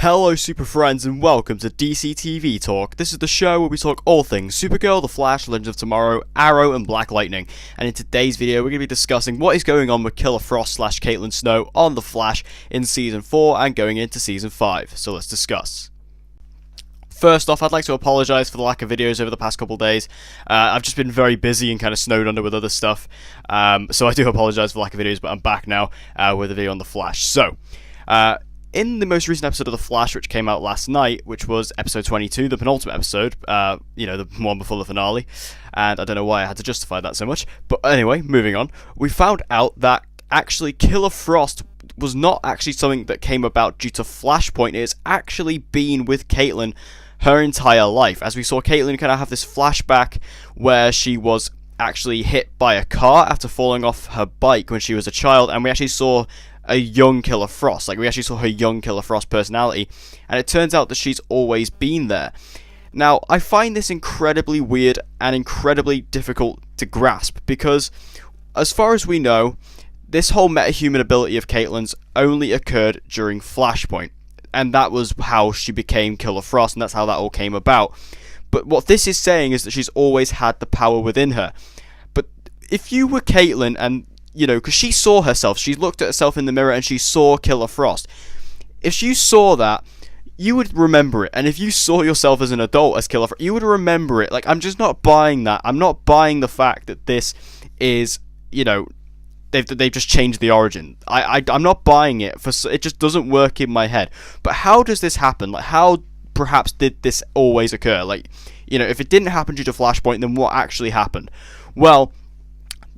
Hello super friends and welcome to DC TV Talk. This is the show where we talk all things Supergirl, The Flash, Legends of Tomorrow, Arrow and Black Lightning. And in today's video we're going to be discussing what is going on with Killer Frost / Caitlyn Snow on The Flash in Season 4 and going into Season 5. So let's discuss. First off, I'd like to apologise for the lack of videos over the past couple of days. I've just been very busy and kind of snowed under with other stuff. So I do apologise for the lack of videos, but I'm back now with a video on The Flash. So, in the most recent episode of The Flash, which came out last night, which was episode 22, the penultimate episode, the one before the finale, and I don't know why I had to justify that so much, but anyway, moving on, we found out that actually Killer Frost was not actually something that came about due to Flashpoint. It's actually been with Caitlyn her entire life, as we saw Caitlyn kind of have this flashback where she was actually hit by a car after falling off her bike when she was a child, and we actually saw a young Killer Frost, we actually saw her young Killer Frost personality, and it turns out that she's always been there. Now, I find this incredibly weird and incredibly difficult to grasp, because as far as we know, this whole metahuman ability of Caitlyn's only occurred during Flashpoint, and that was how she became Killer Frost, and that's how that all came about. But what this is saying is that she's always had the power within her. But if you were Caitlyn and because she saw herself, she looked at herself in the mirror and she saw Killer Frost. If you saw that, you would remember it. And if you saw yourself as an adult as Killer Frost, you would remember it. I'm just not buying that. I'm not buying the fact that this is, they've just changed the origin. I'm not buying it. It just doesn't work in my head. But how does this happen? How perhaps did this always occur? If it didn't happen due to Flashpoint, then what actually happened? Well,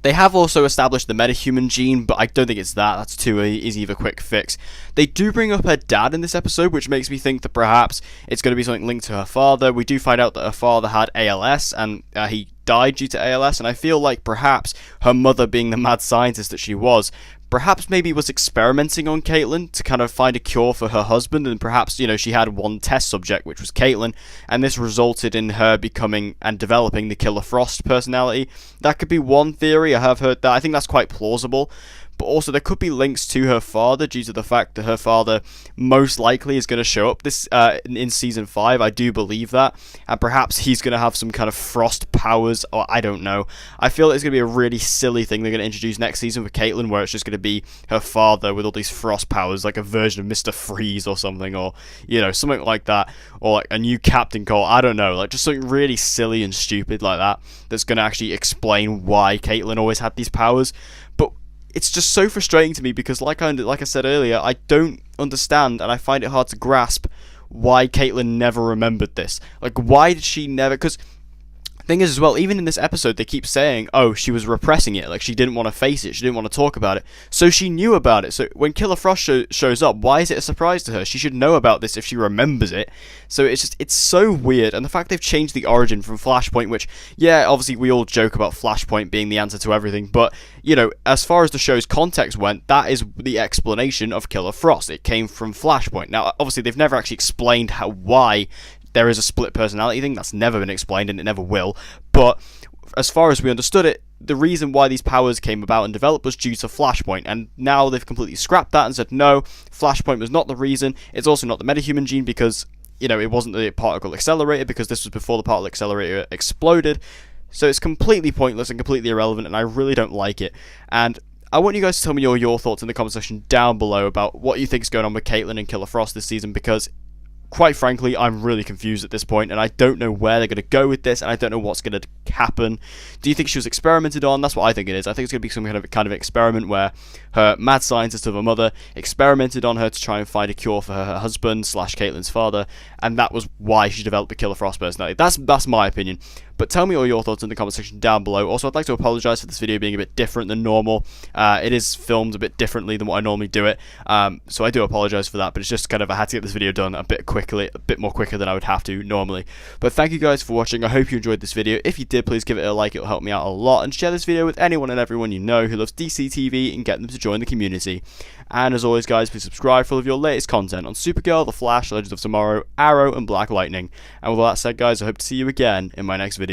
they have also established the metahuman gene, but I don't think it's that. That's too easy of a quick fix. They do bring up her dad in this episode, which makes me think that perhaps it's going to be something linked to her father. We do find out that her father had ALS, and he died due to ALS, and I feel like perhaps her mother, being the mad scientist that she was, perhaps maybe was experimenting on Caitlyn to kind of find a cure for her husband, and perhaps, she had one test subject, which was Caitlyn, and this resulted in her becoming and developing the Killer Frost personality. That could be one theory. I have heard that. I think that's quite plausible. But also there could be links to her father due to the fact that her father most likely is going to show up this in Season 5. I do believe that. And perhaps he's going to have some kind of frost powers, or I don't know. I feel it's going to be a really silly thing they're going to introduce next season for Caitlyn, where it's just going to be her father with all these frost powers, like a version of Mr. Freeze or something, or, something like that. Or like a new Captain Cold. I don't know. Just something really silly and stupid like that that's going to actually explain why Caitlyn always had these powers. But it's just so frustrating to me because, like I said earlier, I don't understand and I find it hard to grasp why Caitlyn never remembered this. Why did she never? Because thing is as well, even in this episode, they keep saying, oh, she was repressing it. She didn't want to face it. She didn't want to talk about it. So she knew about it. So when Killer Frost shows up, why is it a surprise to her? She should know about this if she remembers it. So it's so weird. And the fact they've changed the origin from Flashpoint, which, yeah, obviously we all joke about Flashpoint being the answer to everything. But, as far as the show's context went, that is the explanation of Killer Frost. It came from Flashpoint. Now, obviously, they've never actually explained why there is a split personality thing. That's never been explained, and it never will. But as far as we understood it, the reason why these powers came about and developed was due to Flashpoint, and now they've completely scrapped that and said, no, Flashpoint was not the reason. It's also not the metahuman gene because, it wasn't the particle accelerator, because this was before the particle accelerator exploded. So it's completely pointless and completely irrelevant, and I really don't like it. And I want you guys to tell me your thoughts in the comment section down below about what you think is going on with Caitlyn and Killer Frost this season, because quite frankly, I'm really confused at this point, and I don't know where they're going to go with this, and I don't know what's going to happen. Do you think she was experimented on? That's what I think it is. I think it's going to be some kind of experiment where her mad scientist of her mother experimented on her to try and find a cure for her husband / Caitlyn's father, and that was why she developed the Killer Frost personality. That's my opinion. But tell me all your thoughts in the comment section down below. Also, I'd like to apologise for this video being a bit different than normal. It is filmed a bit differently than what I normally do it. So I do apologise for that, but it's just kind of I had to get this video done a bit more quicker than I would have to normally. But thank you guys for watching. I hope you enjoyed this video. If you did, please give it a like. It'll help me out a lot. And share this video with anyone and everyone you know who loves DC TV and get them to join the community. And as always, guys, please subscribe for all of your latest content on Supergirl, The Flash, Legends of Tomorrow, Arrow, and Black Lightning. And with all that said, guys, I hope to see you again in my next video.